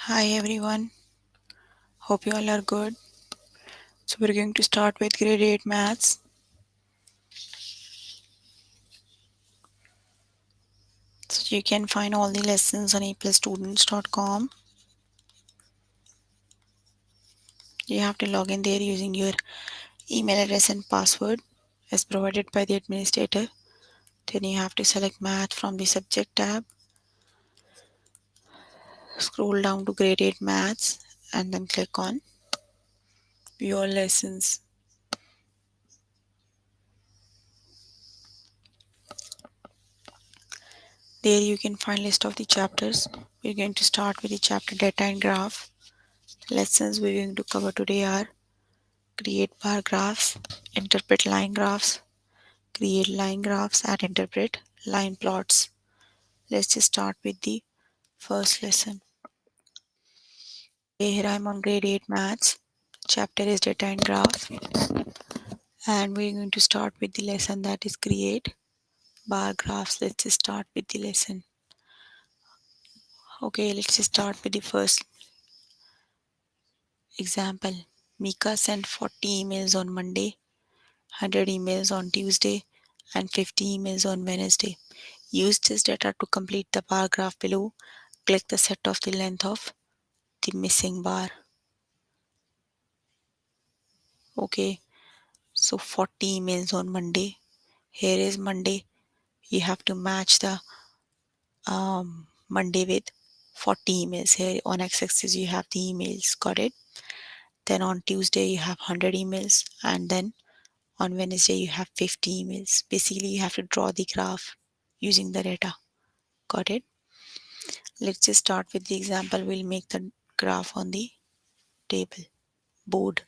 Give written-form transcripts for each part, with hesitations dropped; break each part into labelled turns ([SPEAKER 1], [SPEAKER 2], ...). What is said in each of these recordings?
[SPEAKER 1] Hi everyone, hope you all are good. So we're going to start with grade 8 maths. So you can find all the lessons on aplusstudents.com. You have to log in there using your email address and password as provided by the administrator. Then you have to select math from the subject tab. Scroll down to grade 8 maths and then click on view all lessons. There you can find list of the chapters. We're going to start with the chapter data and graph. The lessons we're going to cover today are create bar graphs, interpret line graphs, create line graphs, and interpret line plots. Let's just start with the first lesson. Okay, here I'm on grade 8 maths. Chapter is data and graph, and we're going to start with the lesson that is create bar graphs. Let's just start with the lesson. Okay, let's just start with the first example. Mika sent 40 emails on Monday, 100 emails on Tuesday, and 50 emails on Wednesday. Use this data to complete the bar graph below. Click the set of the length of the missing bar. Okay, so 40 emails on Monday. Here is Monday. You have to match the Monday with 40 emails. Here on x-axis you have the emails. Got it? Then on Tuesday you have 100 emails, and then on Wednesday you have 50 emails. Basically you have to draw the graph using the data. Got it? Let's just start with the example. We'll make the graph on the table board.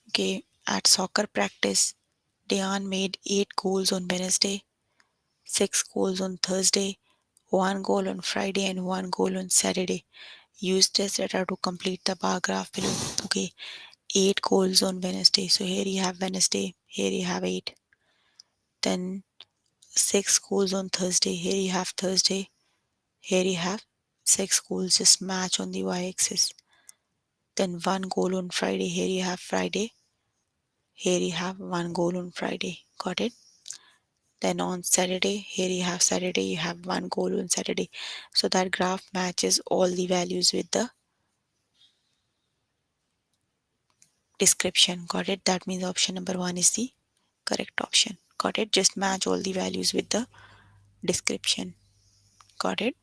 [SPEAKER 1] Okay, at soccer practice, Dion made 8 goals on Wednesday, 6 goals on Thursday, 1 goal on Friday, and 1 goal on Saturday. Use this data to complete the bar graph below. Okay, 8 goals on Wednesday. So here you have Wednesday, here you have 8. Then 6 goals on Thursday, here you have Thursday, here you have 6 goals, just match on the y axis. Then 1 goal on Friday, here you have Friday, here you have 1 goal on Friday. Got it? Then on Saturday, here you have Saturday, you have 1 goal on Saturday. So that graph matches all the values with the description. Got it? That means option number 1 is the correct option. Got it? Just match all the values with the description. Got it?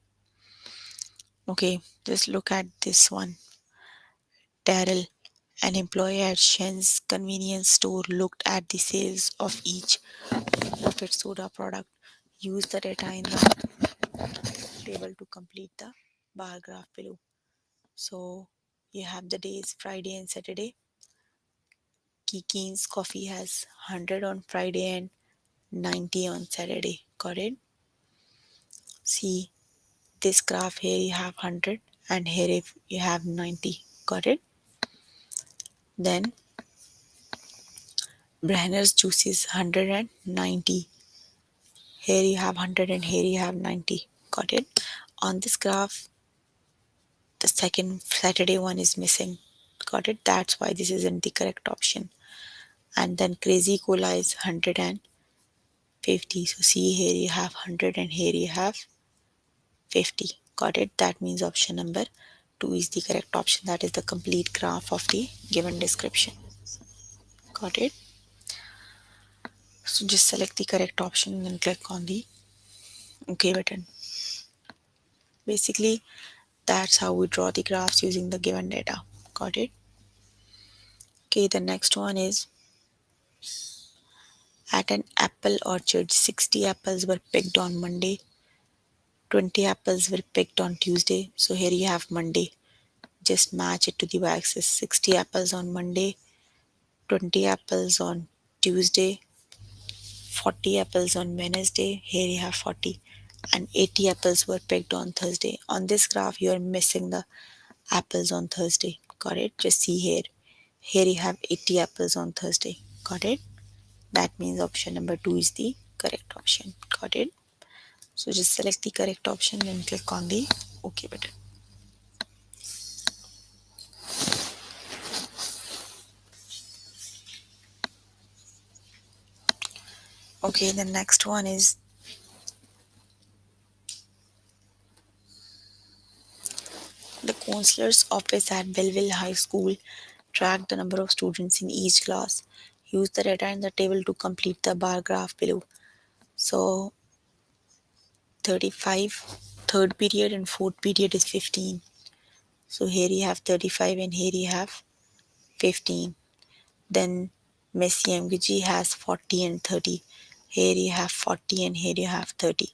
[SPEAKER 1] Okay, just look at this one. Daryl, an employee at Shen's convenience store, looked at the sales of each of its soda product. Use the data in the table to complete the bar graph below. So you have the days Friday and Saturday. Kiki's coffee has 100 on Friday and 90 on Saturday. Got it? See this graph here you have 100 and here if you have 90. Got it? Then Brenner's juice is 190. Here you have 100 and here you have 90. Got it? On this graph, the second Saturday one is missing. Got it? That's why this isn't the correct option. And then Crazy Cola is 150. So see here you have 100 and here you have 50. Got it? That means option number 2 is the correct option. That is the complete graph of the given description. Got it? So just select the correct option and then click on the OK button. Basically, that's how we draw the graphs using the given data. Got it? Okay, the next one is at an apple orchard, 60 apples were picked on Monday, 20 apples were picked on Tuesday. So here you have Monday. Just match it to the y-axis. 60 apples on Monday, 20 apples on Tuesday, 40 apples on Wednesday. Here you have 40. And 80 apples were picked on Thursday. On this graph, you are missing the apples on Thursday. Got it? Just see here. Here you have 80 apples on Thursday. Got it? That means option number 2 is the correct option. Got it? So just select the correct option and click on the OK button. Okay, the next one is the counselor's office at Belleville High School tracked the number of students in each class. Use the data in the table to complete the bar graph below. So 35, third period and fourth period is 15. So here you have 35 and here you have 15. Then Miss Yamguchi has 40 and 30. Here you have 40 and here you have 30.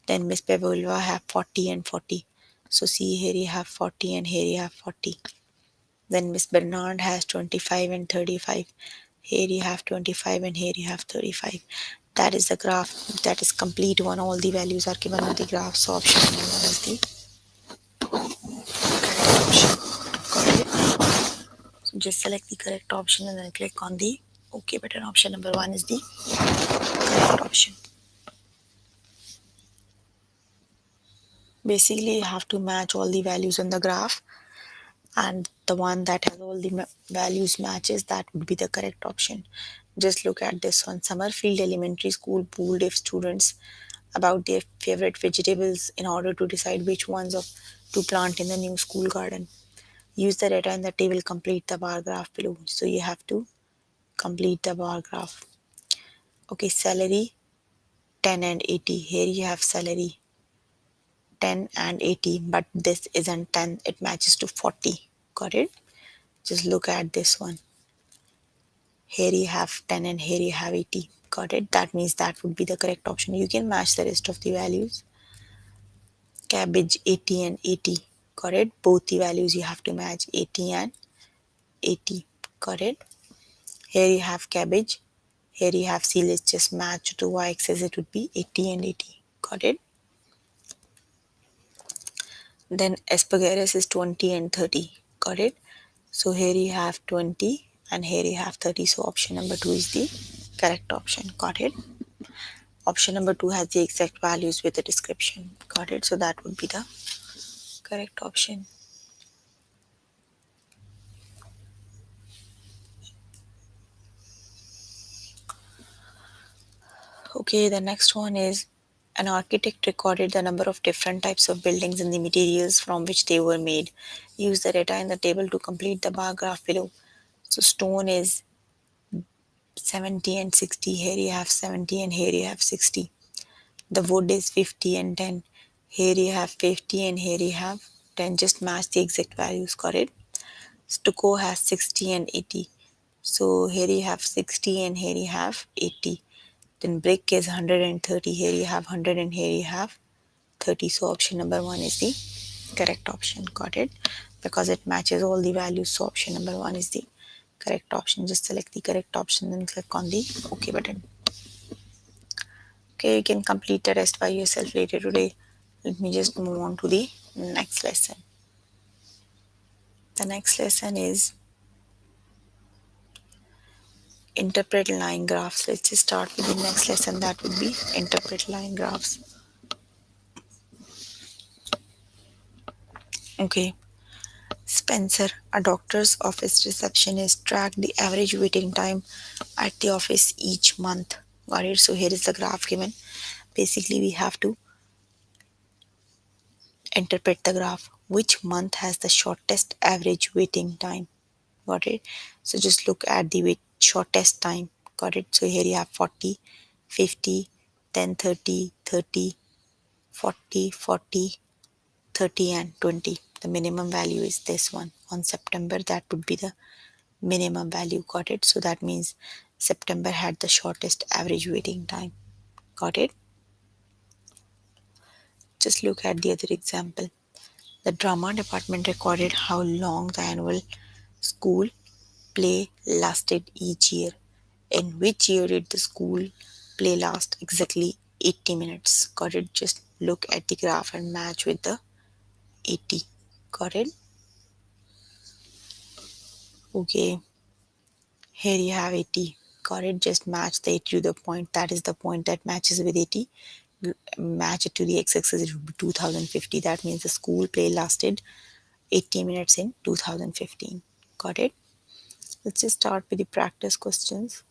[SPEAKER 1] Then Miss Pebulva have 40 and 40. So see here you have 40 and here you have 40. Then Miss Bernard has 25 and 35. Here you have 25 and here you have 35. That is the graph. That is complete one. All the values are given on the graph. So option number one is the correct option. Got it? So just select the correct option and then click on the OK button. Option number one is the correct option. Basically, you have to match all the values on the graph, and the one that has all the values matches, that would be the correct option. Just look at this one. Summerfield Elementary School polled if students about their favorite vegetables in order to decide which ones of to plant in the new school garden. Use the data in the table, complete the bar graph below. So you have to complete the bar graph. Okay, celery 10 and 80. Here you have celery 10 and 80, but this isn't 10, it matches to 40. Got it? Just look at this one. Here you have 10 and here you have 80. Got it? That means that would be the correct option. You can match the rest of the values. Cabbage 80 and 80. Got it? Both the values you have to match, 80 and 80. Got it? Here you have cabbage. Here you have C. Let's just match to y-axis. It would be 80 and 80. Got it? Then asparagus is 20 and 30. Got it? So here you have 20 and here you have 30. So option number 2 is the correct option. Got it? Option number 2 has the exact values with the description. Got it? So that would be the correct option. Okay, the next one is an architect recorded the number of different types of buildings and the materials from which they were made. Use the data in the table to complete the bar graph below. So stone is 70 and 60. Here you have 70 and here you have 60. The wood is 50 and 10. Here you have 50 and here you have 10. Just match the exact values. Got it? Stucco has 60 and 80. So here you have 60 and here you have 80. Then brick is 130. Here you have 100 and here you have 30. So option number 1 is the correct option. Got it? Because it matches all the values. So option number 1 is the correct option. Just select the correct option then click on the OK button. Okay, you can complete the rest by yourself later today. Let me just move on to the next lesson. The next lesson is interpret line graphs. Let's just start with the next lesson. That would be interpret line graphs. Okay. Spencer, a doctor's office receptionist, tracked the average waiting time at the office each month. Got it? So here is the graph given. Basically, we have to interpret the graph. Which month has the shortest average waiting time? Got it? So just look at the shortest time. Got it? So here you have 40, 50, then 30, 30, 40, 40, 30 and 20. The minimum value is this one. On September, that would be the minimum value. Got it? So that means September had the shortest average waiting time. Got it? Just look at the other example. The drama department recorded how long the annual school play lasted each year. In which year did the school play last? Exactly 80 minutes. Got it? Just look at the graph and match with the 80. Got it? Okay. Here you have 80. Got it? Just match the 80 to the point. That is the point that matches with 80. match it to the x-axis, it would be 2050. That means the school play lasted 80 minutes in 2015. Got it? Let's just start with the practice questions.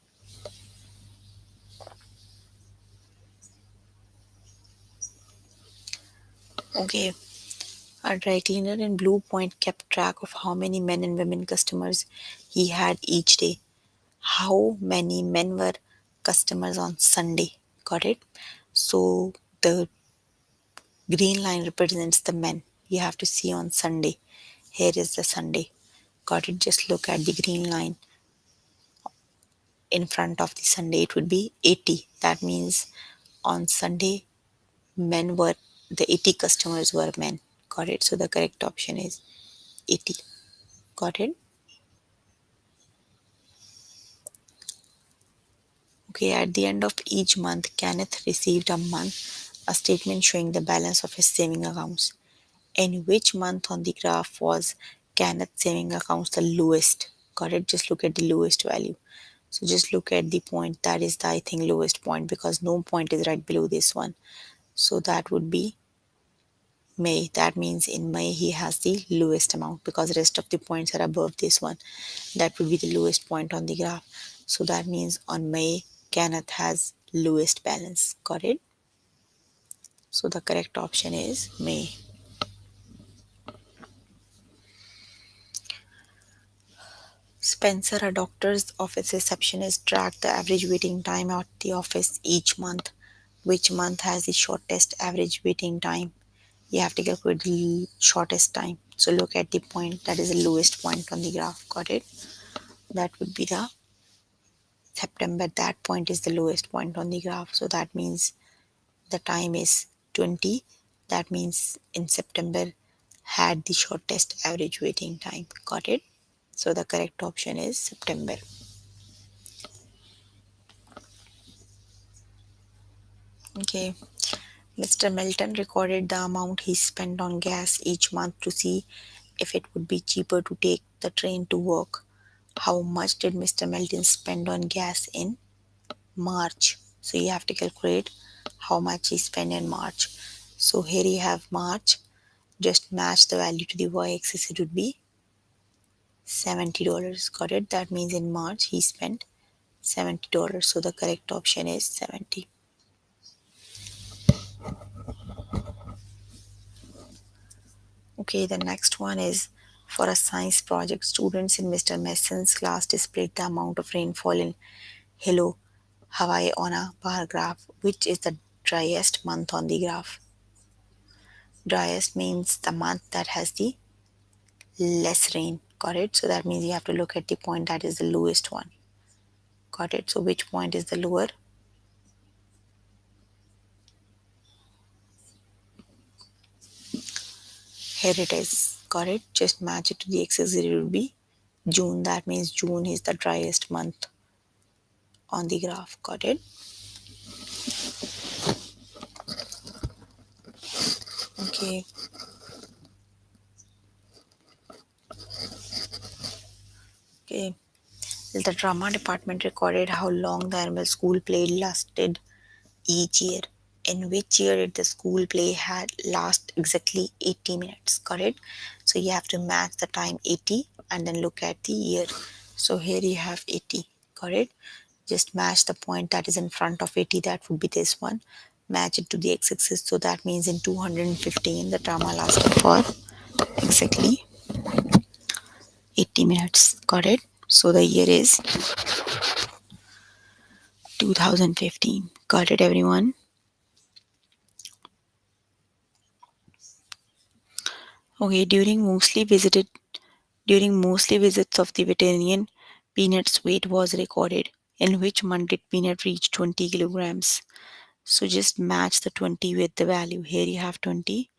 [SPEAKER 1] Okay, a dry cleaner in Blue Point kept track of how many men and women customers he had each day. How many men were customers on Sunday? Got it? So the green line represents the men you have to see on Sunday. Here is the Sunday. Got it? Just look at the green line in front of the Sunday. It would be 80. That means on Sunday, men were the 80 customers were men. Got it? So the correct option is 80. Got it? Okay, at the end of each month, Kenneth received a statement showing the balance of his saving accounts. In which month on the graph was Kenneth's saving accounts the lowest? Got it? Just look at the lowest value. So just look at the point. That is the, I think, lowest point because no point is right below this one. So that would be May. That means in May he has the lowest amount because the rest of the points are above this one. That would be the lowest point on the graph. So that means on May, Kenneth has lowest balance. Got it? So the correct option is May. Spencer, a doctor's office receptionist, tracked the average waiting time at the office each month. Which month has the shortest average waiting time? You have to calculate the shortest time. So look at the point that is the lowest point on the graph. Got it? That would be the September. That point is the lowest point on the graph. So that means the time is 20. That means in September had the shortest average waiting time. Got it? So the correct option is September. Okay. Mr. Melton recorded the amount he spent on gas each month to see if it would be cheaper to take the train to work. How much did Mr. Melton spend on gas in March? So you have to calculate how much he spent in March. So here you have March. Just match the value to the y-axis. It would be $70. Got it? That means in March he spent $70. So the correct option is 70. Okay, the next one is for a science project. Students in Mr. Mason's class displayed the amount of rainfall in Hilo, Hawaii on a bar graph. Which is the driest month on the graph? Driest means the month that has the less rain. Got it? So that means you have to look at the point that is the lowest one. Got it? So which point is the lower? Here it is. Got it? Just match it to the x-axis. It will be June. That means June is the driest month on the graph. Got it? Okay. Okay. The drama department recorded how long the annual school play lasted each year. In which year did the school play had last exactly 80 minutes? Correct? So you have to match the time 80 and then look at the year. So here you have 80. Correct? Just match the point that is in front of 80. That would be this one. Match it to the x-axis. So that means in 215 the drama lasted for exactly 80 minutes. Got it? So the year is 2015. Got it, everyone? Okay, during mostly visits of the veterinarian, Peanut's weight was recorded. In which month did Peanut reach 20 kilograms? So just match the 20 with the value. Here you have 20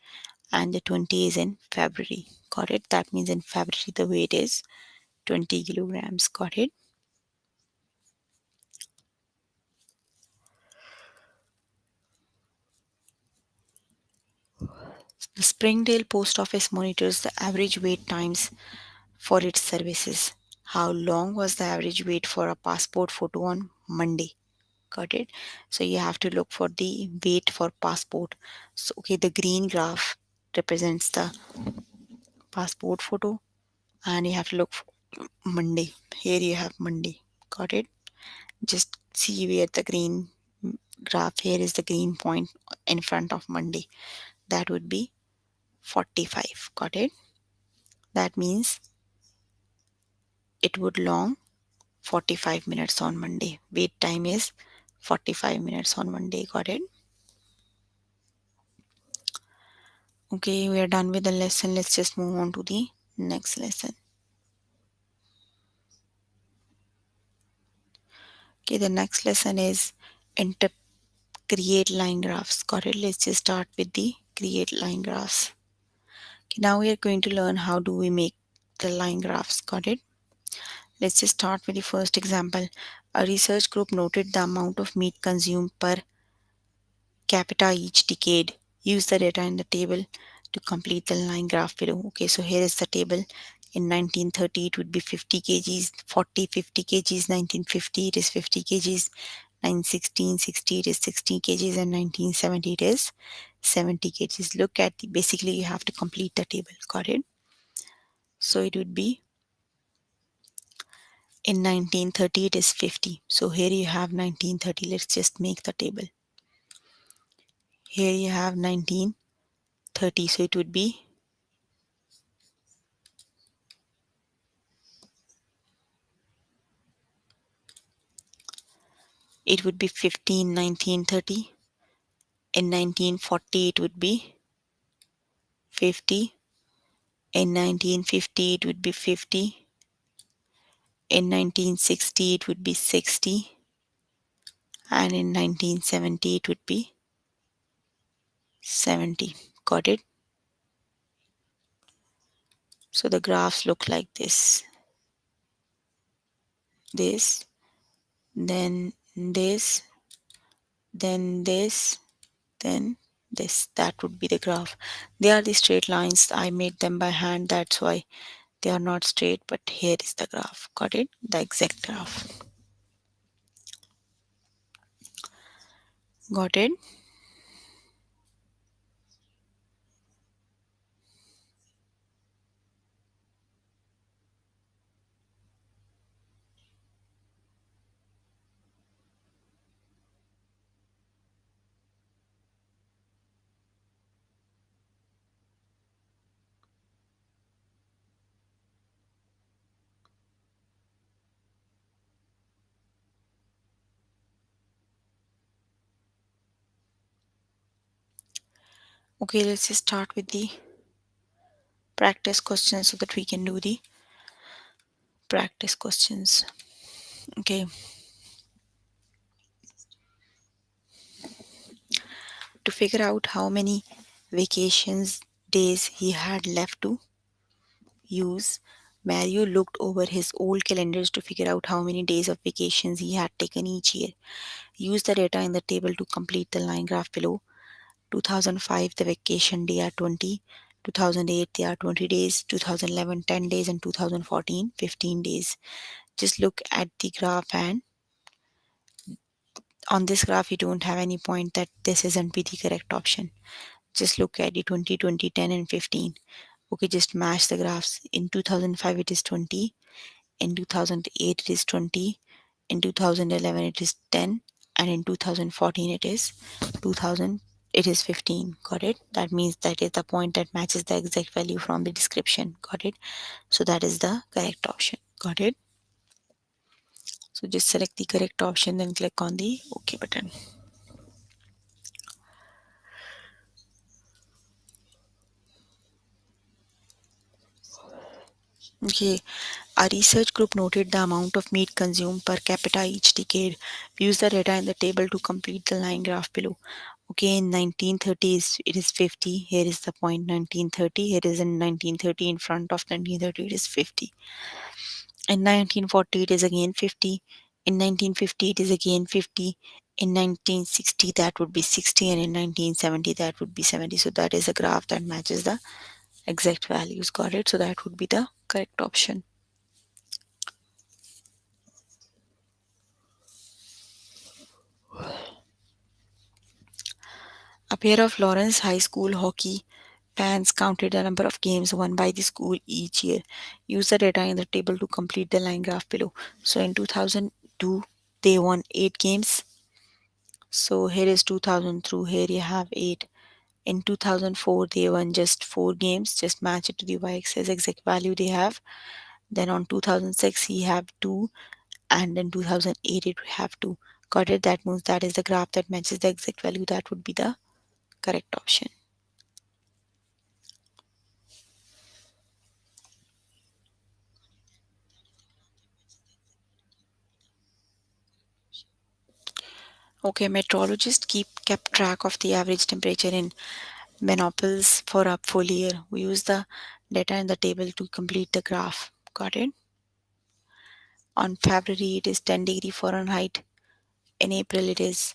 [SPEAKER 1] and the 20 is in February. Got it? That means in February the weight is 20 kilograms. Got it? The Springdale Post Office monitors the average wait times for its services. How long was the average wait for a passport photo on Monday? Got it? So you have to look for the weight for passport. So okay, the green graph represents the passport photo, and you have to look for Monday. Here you have Monday. Got it? Just see where the green graph here is the green point in front of Monday. That would be 45. Got it? That means it would long 45 minutes on Monday. Wait time is 45 minutes on Monday. Got it? Okay, we are done with the lesson. Let's just move on to the next lesson. Okay, the next lesson is inter create line graphs. Got it? Let's just start with the create line graphs. Okay, now we are going to learn how do we make the line graphs. Got it? Let's just start with the first example. A research group noted the amount of meat consumed per capita each decade. Use the data in the table to complete the line graph below. Okay, so here is the table. In 1930, it would be 50 kgs, 40, 50 kgs, 1950, it is 50 kgs, 1916, 60, it is 60 kgs, and 1970, it is 70 kgs. Look at the, basically, you have to complete the table. Got it? So it would be in 1930, it is 50. So here you have 1930. Let's just make the table. Here you have 1930. So it would be it would be 15 1930. In 1940 it would be 50. In 1950 it would be 50. In 1960 it would be 60. And in 1970 it would be 70. Got it? So the graphs look like this. This, then this, then this, then this. That would be the graph. They are the straight lines. I made them by hand. That's why they are not straight, but here is the graph. Got it? The exact graph. Got it? Okay, let's just start with the practice questions so that we can do the practice questions. Okay, to figure out how many vacations days he had left to use, Mario looked over his old calendars to figure out how many days of vacations he had taken each year. Use the data in the table to complete the line graph below. 2005, the vacation day are 20. 2008, they are 20 days. 2011, 10 days. And 2014, 15 days. Just look at the graph, and on this graph you don't have any point that this isn't be the correct option. Just look at the 20, 20, 10, and 15. Okay, just match the graphs. In 2005 it is 20. In 2008 it is 20. In 2011 it is 10. And in 2014 it is 2000, it is 15. Got it? That means that is the point that matches the exact value from the description. Got it? So that is the correct option. Got it? So just select the correct option, then click on the OK button. Okay, a research group noted the amount of meat consumed per capita each decade. Use the data in the table to complete the line graph below. Okay, in 1930s it is 50. Here is the point 1930. Here is in 1930 in front of 1930 it is 50. In 1940 it is again 50. In 1950 it is again 50. In 1960 that would be 60, and in 1970 that would be 70. So that is a graph that matches the exact values. Got it? So that would be the correct option. A pair of Lawrence High School hockey fans counted the number of games won by the school each year. Use the data in the table to complete the line graph below. So in 2002, they won 8 games. So here is 2000 through here you have 8. In 2004, they won just 4 games. Just match it to the y-axis exact value they have. Then on 2006, he have 2, and in 2008, it will have 2. Got it? That means that is the graph that matches the exact value. That would be the correct option. Okay, meteorologists kept track of the average temperature in Minneapolis for a full year. We use the data in the table to complete the graph. Got it? On February, it is 10 degree Fahrenheit. In April, it is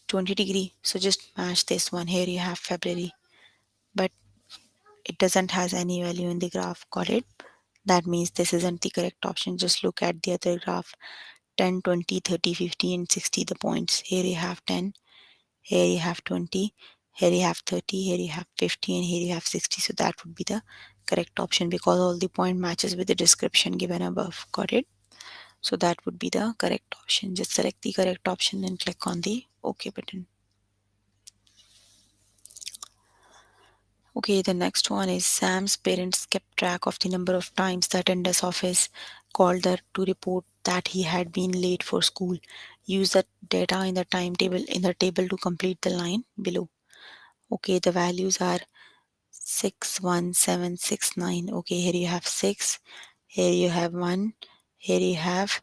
[SPEAKER 1] 20 degree. So just match this one. Here you have February, but it doesn't has any value in the graph. Got it? That means this isn't the correct option. Just look at the other graph. 10, 20, 30, 50, and 60 the points. Here you have 10. Here you have 20, here you have 30, here you have 50, and here you have 60. So that would be the correct option because all the point matches with the description given above. Got it? So that would be the correct option. Just select the correct option and click on the OK button. Okay, the next one is Sam's parents kept track of the number of times the attendance office called her to report that he had been late for school. Use the data in the table to complete the line below. Okay, the values are 61769. Okay, here you have 6, here you have 1, here you have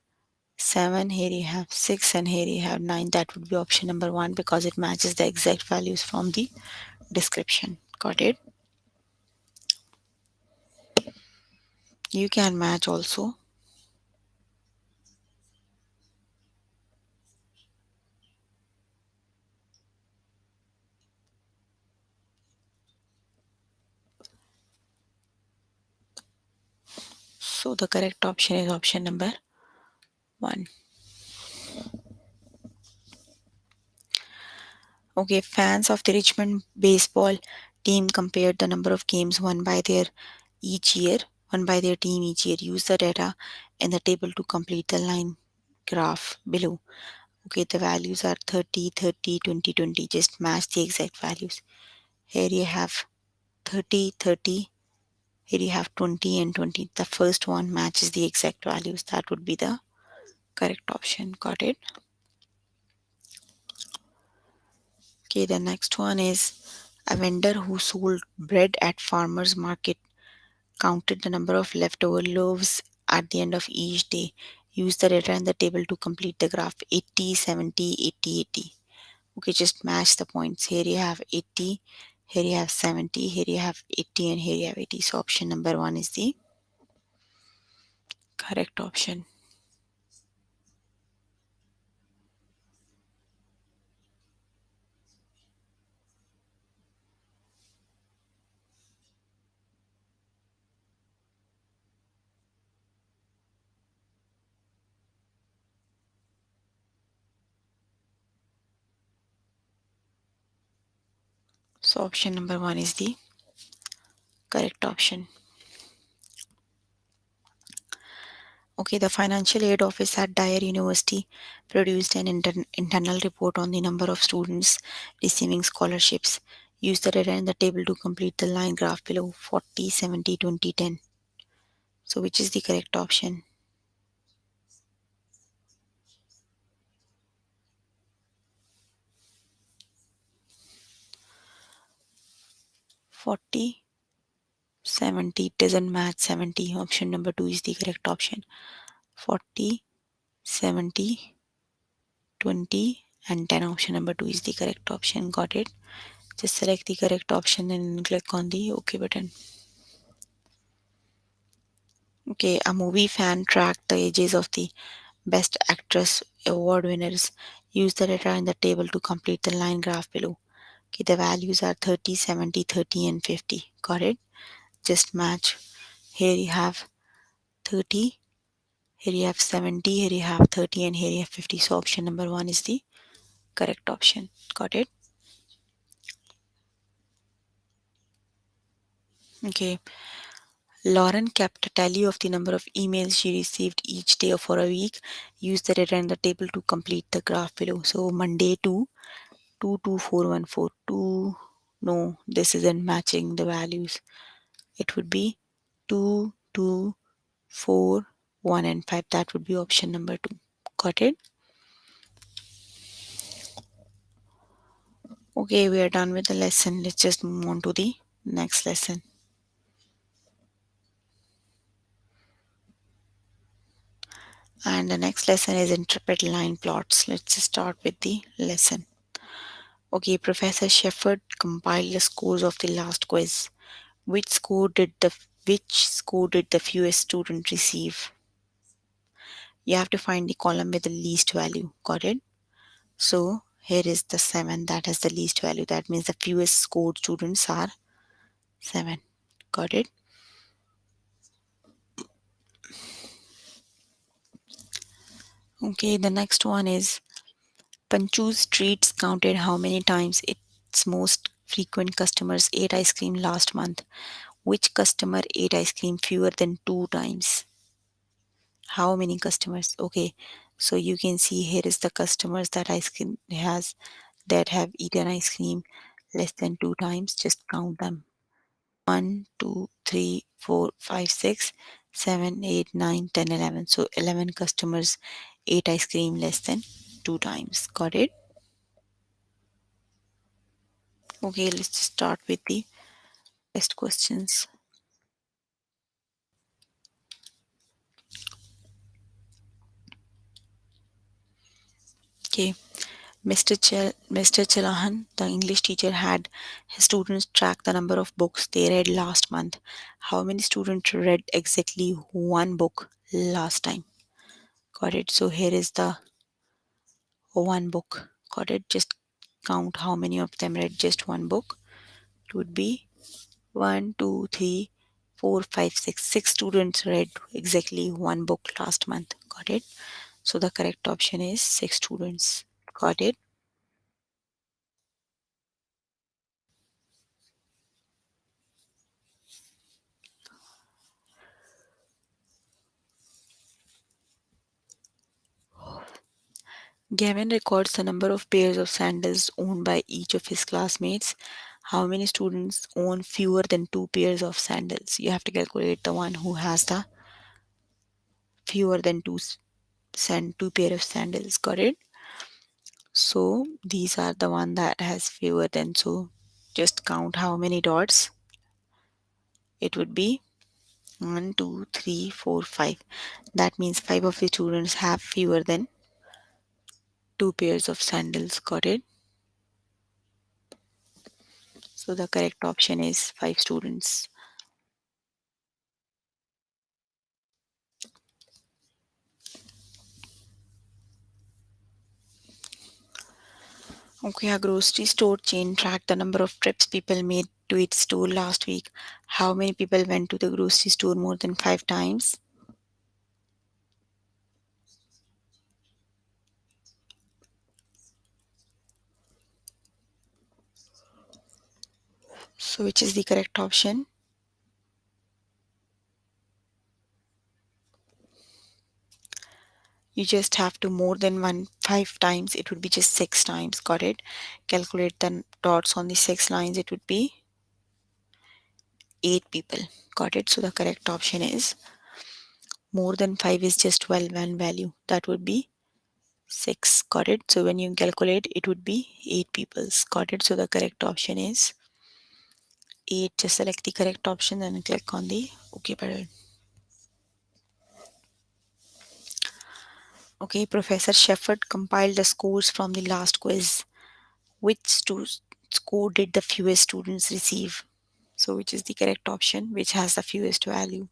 [SPEAKER 1] 7, here you have 6, and here you have 9. That would be option number 1 because it matches the exact values from the description. Got it? You can match also. So the correct option is option number 1. Okay, fans of the Richmond baseball team compared the number of games each year, won by their team each year. Use the data in the table to complete the line graph below. Okay, the values are 30, 30, 20, 20. Just match the exact values. Here you have 30, 30. Here you have 20 and 20. The first one matches the exact values. That would be the correct option. Got it? Okay, the next one is a vendor who sold bread at farmer's market counted the number of leftover loaves at the end of each day. Use the data in the table to complete the graph 80, 70, 80, 80. Okay, just match the points. Here you have 80, here you have 70, here you have 80, and here you have 80. So option number 1 is the correct option. So option number 1 is the correct option. Okay, the Financial Aid Office at Dyer University produced an internal report on the number of students receiving scholarships. Use the data in the table to complete the line graph below 40, 70, 20, 10. So, which is the correct option? 40, 70 doesn't match 70. Option number 2 is the correct option. 40, 70, 20, and 10. Option number 2 is the correct option. Got it? Just select the correct option and click on the OK button. Okay, a movie fan tracked the ages of the Best Actress award winners. Use the data in the table to complete the line graph below. Okay, the values are 30, 70, 30, and 50. Got it? Just match. Here you have 30, here you have 70, here you have 30, and here you have 50. So option number 1 is the correct option. Got it? Okay. Lauren kept a tally of the number of emails she received each day for a week. Use the data in the table to complete the graph below. So Monday 2 No, this isn't matching the values. It would be 2, 2, 4, 1 and 5. That would be option number 2. Got it? Okay, we are done with the lesson. Let's just move on to the next lesson. And the next lesson is interpret line plots. Let's just start with the lesson. Okay, Professor Shepard compiled the scores of the last quiz. Which score did the fewest student receive? You have to find the column with the least value. Got it? So here is the 7 that has the least value. That means the fewest scored students are 7. Got it? Okay, the next one is Panchu's treats counted how many times its most frequent customers ate ice cream last month. Which customer ate ice cream fewer than 2 times? How many customers? Okay, so you can see here is the customers that ice cream has that have eaten ice cream less than 2 times. Just count them. 1, 2, 3, 4, 5, 6, 7, 8, 9, 10, 11. So 11 customers ate ice cream less than 2 times. Got it? Okay, let's start with the test questions. Okay, Mr. Chilahan, the English teacher, had his students track the number of books they read last month. How many students read exactly one book last time? Got it. So here is the one book. Got it. Just count how many of them read just one book. It would be 1, 2, 3, 4, 5, 6. 6 students read exactly one book last month. Got it. So the correct option is 6 students. Got it. Gavin records the number of pairs of sandals owned by each of his classmates. How many students own fewer than 2 pairs of sandals? You have to calculate the one who has the fewer than two pair of sandals. Got it? So these are the one that has fewer than. So just count how many dots. It would be 1, 2, 3, 4, 5. That means 5 of the students have fewer than 2 pairs of sandals. Got it? So the correct option is 5 students. Okay, a grocery store chain tracked the number of trips people made to its store last week. How many people went to the grocery store more than 5 times? So, which is the correct option? You just have to more than 5 times. It would be just 6 times. Got it? Calculate the dots on the 6 lines. It would be 8 people. Got it? So, the correct option is more than 5 is just 12 one value. That would be 6. Got it? So, when you calculate, it would be 8 peoples. Got it? So, the correct option is 8. Just select the correct option and click on the OK button. Okay, Professor Shepard compiled the scores from the last quiz. Which score did the fewest students receive? So, which is the correct option, which has the fewest value?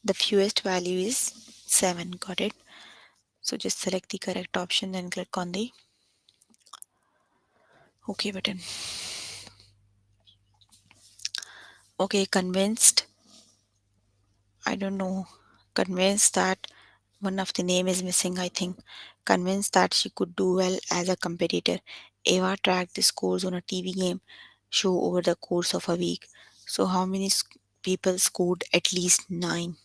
[SPEAKER 1] The fewest value is 7. Got it? So just select the correct option and click on the OK button. Okay, convinced. I don't know. Convinced that one of the name is missing, I think. Convinced that she could do well as a competitor. Eva tracked the scores on a TV game show over the course of a week. So, how many people scored at least 9?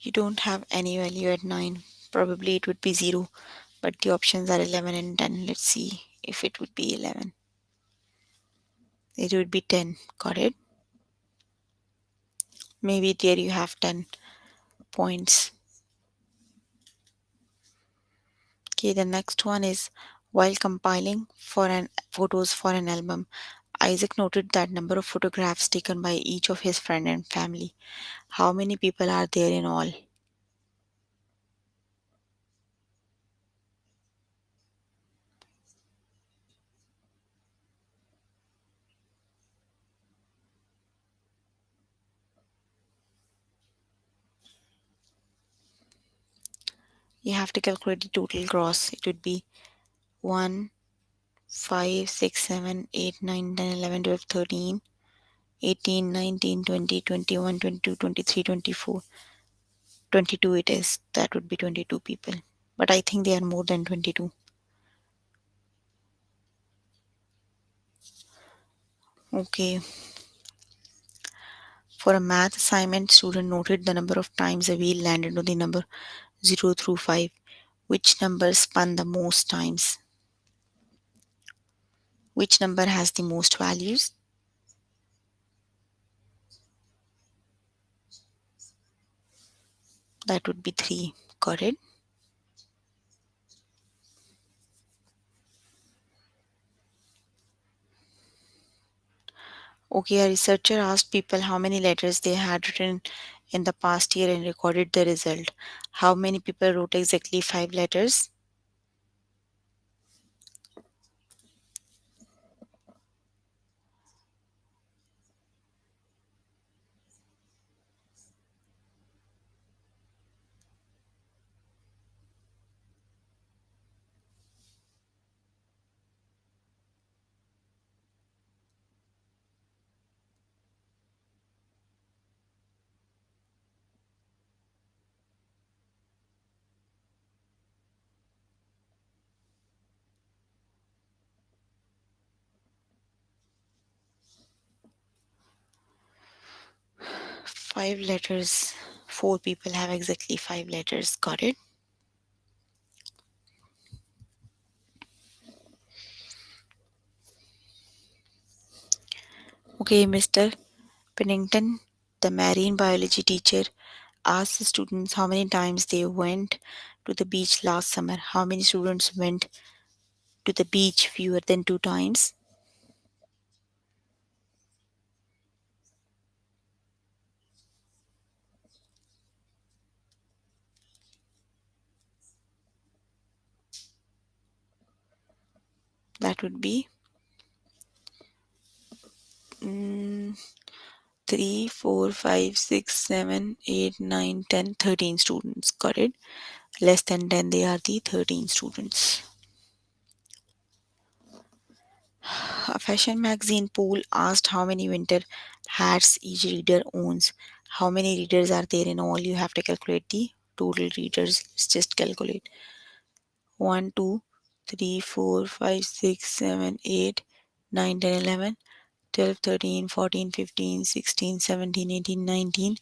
[SPEAKER 1] You don't have any value at 9. Probably it would be 0, but the options are 11 and 10. Let's see if it would be 11. It would be 10. Got it? Maybe there you have 10 points. Okay, the next one is while compiling for an photos for an album, Isaac noted that number of photographs taken by each of his friend and family. How many people are there in all? You have to calculate the total gross. It would be 1, 5, 6, 7, 8, 9, 10, 11, 12, 13, 18, 19, 20, 21, 22, 23, 24, 22 it is. That would be 22 people. But I think they are more than 22. Okay. For a math assignment, student noted the number of times a wheel landed on the number 0 through 5. Which number spun the most times? Which number has the most values? That would be 3. Got it? Okay, a researcher asked people how many letters they had written in the past year and recorded the result. How many people wrote exactly 5 letters? Five letters. 4 people have exactly 5 letters. Got it? Okay, Mr. Pennington, the marine biology teacher, asked the students how many times they went to the beach last summer. How many students went to the beach fewer than 2 times? That would be mm, 3, 4, 5, 6, 7, 8, 9, 10, 13 students. Got it? Less than 10, they are the 13 students. A fashion magazine poll asked how many winter hats each reader owns. How many readers are there in all? You have to calculate the total readers. Let's just calculate. 1, 2, 3, 4, 5, 6, 7, 8, 9, 10, 11, 12, 13, 14, 15, 16, 17, 18, 19,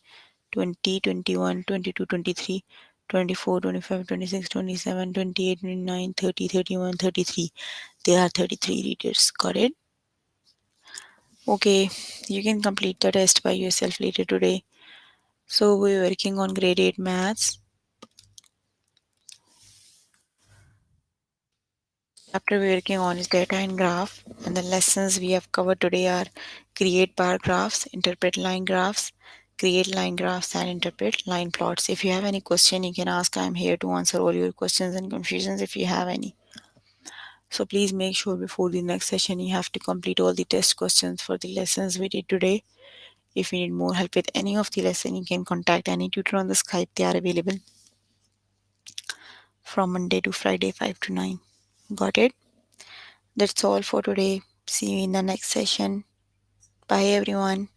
[SPEAKER 1] 20, 21, 22, 23, 24, 25, 26, 27, 28, 29, 30, 31, 33. There are 33 readers. Got it? Okay, you can complete the test by yourself later today. So we're working on grade 8 maths. Chapter we're working on is data and graph, and the lessons we have covered today are create bar graphs, interpret line graphs, create line graphs and interpret line plots. If you have any question, you can ask. I'm here to answer all your questions and confusions if you have any. So please make sure before the next session you have to complete all the test questions for the lessons we did today. If you need more help with any of the lesson, you can contact any tutor on the Skype. They are available from Monday to Friday, 5 to 9. Got it? That's all for today. See you in the next session. Bye everyone.